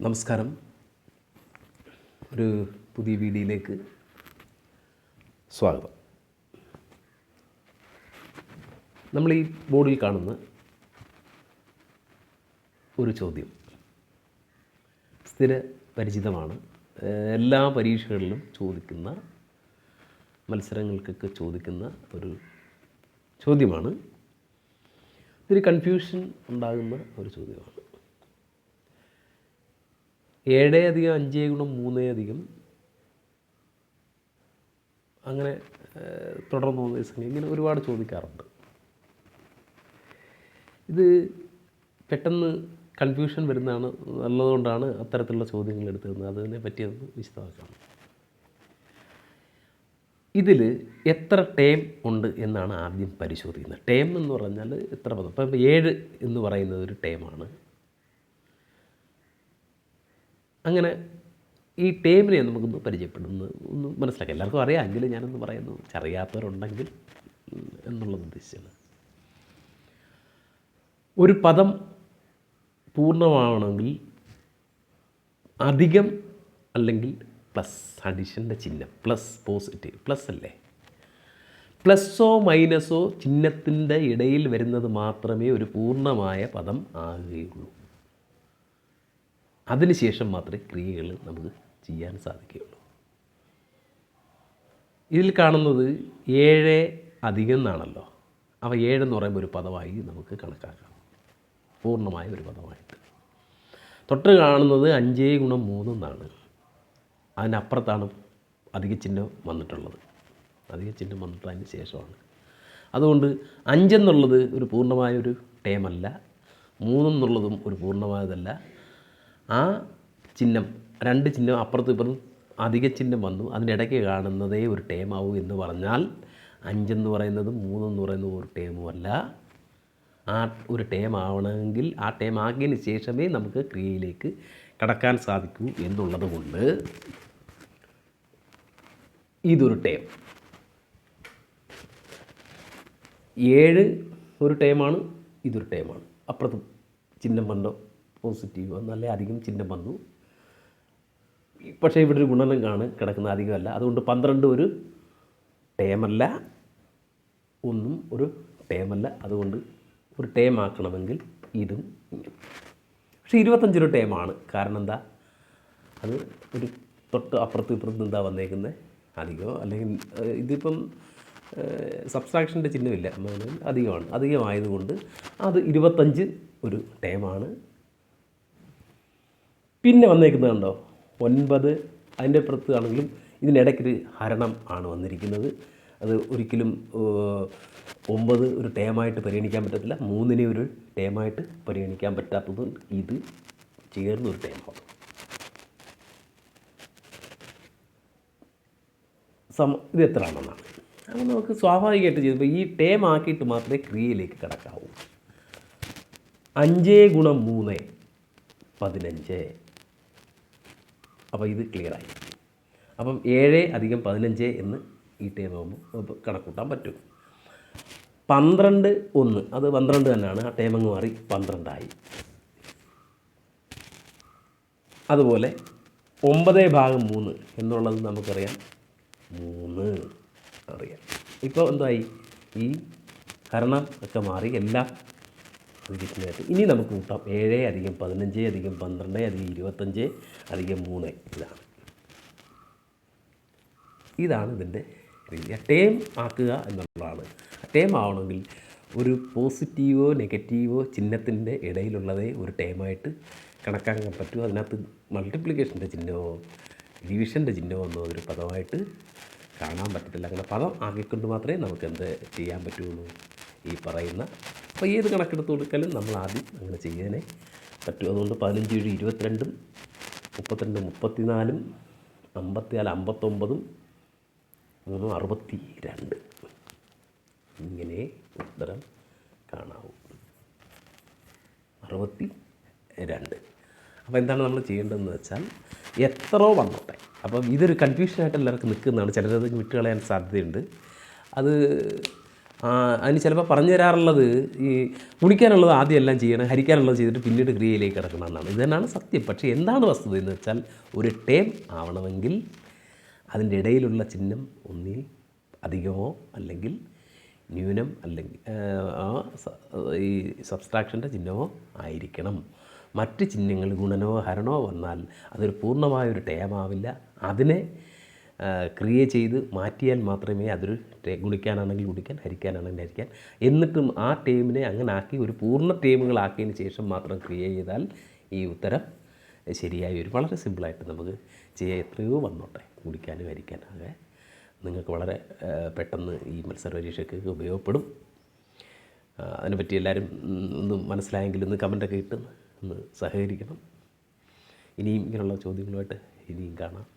നമസ്കാരം. ഒരു പുതിയ വീഡിയോയിലേക്ക് സ്വാഗതം. നമ്മൾ ഈ ബോർഡിൽ കാണുന്ന ഒരു ചോദ്യം സ്ഥിര പരിചിതമാണ്. എല്ലാ പരീക്ഷകളിലും ചോദിക്കുന്ന, മത്സരങ്ങൾക്കൊക്കെ ചോദിക്കുന്ന ഒരു ചോദ്യമാണ്. ഇതൊരു കൺഫ്യൂഷൻ ഉണ്ടാകുന്ന ഒരു ചോദ്യമാണ്. 7 + 5 × 3 അങ്ങനെ തുടർന്ന് പോകുന്ന സംഖ്യ ഇങ്ങനെ ഒരുപാട് ചോദിക്കാറുണ്ട്. ഇത് പെട്ടെന്ന് കൺഫ്യൂഷൻ വരുന്നതാണ്, നല്ലതുകൊണ്ടാണ് അത്തരത്തിലുള്ള ചോദ്യങ്ങൾ എടുത്തിരുന്നത്. അതിനെ പറ്റി ഒന്ന് വിശദമാക്കാം. ഇതിൽ എത്ര ടേം ഉണ്ട് എന്നാണ് ആദ്യം പരിശോധിക്കുന്നത്. ടേം എന്ന് പറഞ്ഞാൽ എത്ര പദം. ഇപ്പം 7 എന്ന് പറയുന്നത് ഒരു ടേമാണ്. അങ്ങനെ ഈ ടേമിനെ നമുക്കൊന്ന് പരിചയപ്പെടുന്നത് ഒന്ന് മനസ്സിലാക്കാം. എല്ലാവർക്കും അറിയാം, എങ്കിലും ഞാനൊന്ന് പറയുന്നു, അറിയാത്തവരുണ്ടെങ്കിൽ എന്നുള്ളത് ഉദ്ദേശിച്ചാണ്. ഒരു പദം പൂർണ്ണമാവണമെങ്കിൽ അധികം അല്ലെങ്കിൽ പ്ലസ്, അഡിഷൻ്റെ ചിഹ്നം, പ്ലസ് പോസിറ്റീവ്, പ്ലസ് അല്ലേ, പ്ലസ്സോ മൈനസോ ചിഹ്നത്തിൻ്റെ ഇടയിൽ വരുന്നത് മാത്രമേ ഒരു പൂർണ്ണമായ പദം ആകുകയുള്ളൂ. അതിനുശേഷം മാത്രമേ ക്രിയകൾ നമുക്ക് ചെയ്യാൻ സാധിക്കുകയുള്ളൂ. ഇതിൽ കാണുന്നത് 7 അധികം എന്നാണല്ലോ. അപ്പോൾ 7 എന്ന് പറയുമ്പോൾ ഒരു പദമായി നമുക്ക് കണക്കാക്കാം, പൂർണ്ണമായ ഒരു പദമായിട്ട്. തൊട്ട് കാണുന്നത് 5 × 3 എന്നാണ്. അതിനപ്പുറത്താണ് അധിക ചിഹ്നം വന്നിട്ടുള്ളത്. അധിക ചിഹ്നം വന്നിട്ട് അതിന് ശേഷമാണ്. അതുകൊണ്ട് 5 എന്നുള്ളത് ഒരു പൂർണ്ണമായ ഒരു ടേമല്ല, 3 എന്നുള്ളതും ഒരു പൂർണ്ണമായതല്ല. ആ ചിഹ്നം, 2 ചിഹ്നം അപ്പുറത്തും ഇപ്പുറത്തും അധിക ചിഹ്നം വന്നു, അതിനിടയ്ക്ക് കാണുന്നതേ ഒരു ടേമാവും എന്ന് പറഞ്ഞാൽ 5 എന്ന് പറയുന്നതും 3 എന്ന് പറയുന്നതും ഒരു ടേമുമല്ല. ആ ഒരു ടേം ആവണമെങ്കിൽ ആ ടേം ആക്കിയതിന് ശേഷമേ നമുക്ക് ക്രിയയിലേക്ക് കടക്കാൻ സാധിക്കൂ എന്നുള്ളത് കൊണ്ട് ഇതൊരു ടേം. 7 ഒരു ടേമാണ്, ഇതൊരു ടേമാണ്. അപ്പുറത്ത് ചിഹ്നം വന്നോ പോസിറ്റീവ് നല്ല അധികം ചിഹ്നം വന്നു. പക്ഷേ ഇവിടെ ഒരു ഗുണനം കിടക്കുന്ന അധികമല്ല. അതുകൊണ്ട് 12 ഒരു ടേമല്ല, ഒന്നും ഒരു ടേമല്ല. അതുകൊണ്ട് ഒരു ടേം ആക്കണമെങ്കിൽ ഇതും ഇങ്ങനെ. പക്ഷേ 25 ഒരു ടേമാണ്. കാരണം എന്താ, അത് ഒരു തൊട്ട് അപ്പുറത്തും ഇപ്പുറത്തും എന്താ വന്നേക്കുന്നത്, അധികമോ അല്ലെങ്കിൽ ഇതിപ്പം സബ്സ്ട്രാക്ഷൻ്റെ ചിഹ്നമില്ല, അധികമാണ്. അധികമായതുകൊണ്ട് അത് 25 ഒരു ടേമാണ്. പിന്നെ വന്നേക്കുന്നതുണ്ടോ 9, അതിൻ്റെ പുറത്ത് ആണെങ്കിലും ഇതിനിടയ്ക്കൊരു ഹരണം ആണ് വന്നിരിക്കുന്നത്. അത് ഒരിക്കലും 9 ഒരു ടേമായിട്ട് പരിഗണിക്കാൻ പറ്റത്തില്ല, 3 ഒരു ടേമായിട്ട് പരിഗണിക്കാൻ പറ്റാത്തത് ഇത് ചേർന്നൊരു ടേമാണ്. ഇത് എത്ര ആണെന്നാണ്. അപ്പോൾ നമുക്ക് സ്വാഭാവികമായിട്ട് ചെയ്യുമ്പോൾ ഈ ടേം ആക്കിയിട്ട് മാത്രമേ ക്രിയയിലേക്ക് കിടക്കാവൂ. 5 × 3 15. അപ്പോൾ ഇത് ക്ലിയറായി. അപ്പം 7 + 15 എന്ന് ഈ ടേം ആകുമ്പോൾ കണക്കൂട്ടാൻ പറ്റും. 12 1, അത് 12 തന്നെയാണ്. ആ ടേം അങ്ങ് മാറി 12 ആയി. അതുപോലെ 9/3 എന്നുള്ളത് നമുക്കറിയാം, 3 അറിയാം. ഇപ്പോൾ എന്തായി, ഈ ഹരണം ഒക്കെ മാറി എല്ലാം അധികത്തിനായിട്ട്. ഇനി നമുക്ക് കൂട്ടാം. 7 + 15 + 12 + 25 + 3. ഇതാണ് ഇതിൻ്റെ രീതി. ടേം ആക്കുക എന്നുള്ളതാണ്. ടേം ആവണമെങ്കിൽ ഒരു പോസിറ്റീവോ നെഗറ്റീവോ ചിഹ്നത്തിൻ്റെ ഇടയിലുള്ളതേ ഒരു ടേമായിട്ട് കണക്കാക്കാൻ പറ്റൂ. അതിനകത്ത് മൾട്ടിപ്ലിക്കേഷൻ്റെ ചിഹ്നമോ ഡിവിഷൻ്റെ ചിഹ്നമോ ഒന്നും ഒരു പദമായിട്ട് കാണാൻ പറ്റത്തില്ല. അങ്ങനെ പദം ആക്കിക്കൊണ്ട് മാത്രമേ നമുക്ക് എന്ത് ചെയ്യാൻ പറ്റുള്ളൂ, ഈ പറയുന്ന. അപ്പോൾ ഏത് കണക്കെടുത്ത് കൊടുക്കാനും നമ്മൾ ആദ്യം അങ്ങനെ ചെയ്യാനേ പറ്റൂ. അതുകൊണ്ട് 15 × 22, 32 34, 54 59, 62 ഇങ്ങനെ ഉത്തരം കാണാവൂ. 62. അപ്പോൾ എന്താണ് നമ്മൾ ചെയ്യേണ്ടതെന്ന് വെച്ചാൽ, എത്രയോ വന്നോട്ടെ. അപ്പം ഇതൊരു കൺഫ്യൂഷനായിട്ട് എല്ലാവർക്കും നിൽക്കുന്നതാണ്. ചിലരത് വിട്ടുകളയാൻ സാധ്യതയുണ്ട്. അത് അതിന് ചിലപ്പോൾ പറഞ്ഞു തരാറുള്ളത് ഈ ഗുണിക്കാനുള്ളത് ആദ്യം എല്ലാം ചെയ്യണം, ഹരിക്കാനുള്ളത് ചെയ്തിട്ട് പിന്നീട് ക്രിയയിലേക്ക് കിടക്കണം എന്നാണ്. ഇത് തന്നെയാണ് സത്യം. പക്ഷേ എന്താണ് വസ്തുത എന്ന് വെച്ചാൽ ഒരു ടേം ആവണമെങ്കിൽ അതിൻ്റെ ഇടയിലുള്ള ചിഹ്നം ഒന്നിൽ അധികമോ അല്ലെങ്കിൽ ന്യൂനം അല്ലെങ്കിൽ ഈ സബ്സ്ട്രാക്ഷൻ്റെ ചിഹ്നമോ ആയിരിക്കണം. മറ്റ് ചിഹ്നങ്ങൾ ഗുണനോ ഹരണോ വന്നാൽ അതൊരു പൂർണ്ണമായൊരു ടേമാവില്ല. അതിനെ ക്രിയ ചെയ്ത് മാറ്റിയാൽ മാത്രമേ അതൊരു ഗുണിക്കാനാണെങ്കിൽ ഗുണിക്കാൻ, ഹരിക്കാനാണെങ്കിൽ ഹരിക്കാൻ, എന്നിട്ടും ആ ടേമിനെ അങ്ങനെ ആക്കി ഒരു പൂർണ്ണ ടേമുകളാക്കിയതിന് ശേഷം മാത്രം ക്രിയ ചെയ്താൽ ഈ ഉത്തരം ശരിയായി വരും. വളരെ സിമ്പിളായിട്ട് നമുക്ക് ചെയ്യാൻ എത്രയോ വന്നോട്ടെ, ഗുണിക്കാനും ഹരിക്കാനാകെ നിങ്ങൾക്ക് വളരെ പെട്ടെന്ന് ഈ മത്സര പരീക്ഷയ്ക്ക് ഉപയോഗപ്പെടും. അതിനെപ്പറ്റി എല്ലാവരും ഒന്ന് മനസ്സിലായെങ്കിൽ ഒന്ന് കമൻ്റൊക്കെ ഇട്ട് ഒന്ന് സഹകരിക്കണം. ഇനിയും ഇങ്ങനെയുള്ള ചോദ്യങ്ങളുമായിട്ട് ഇനിയും കാണാം.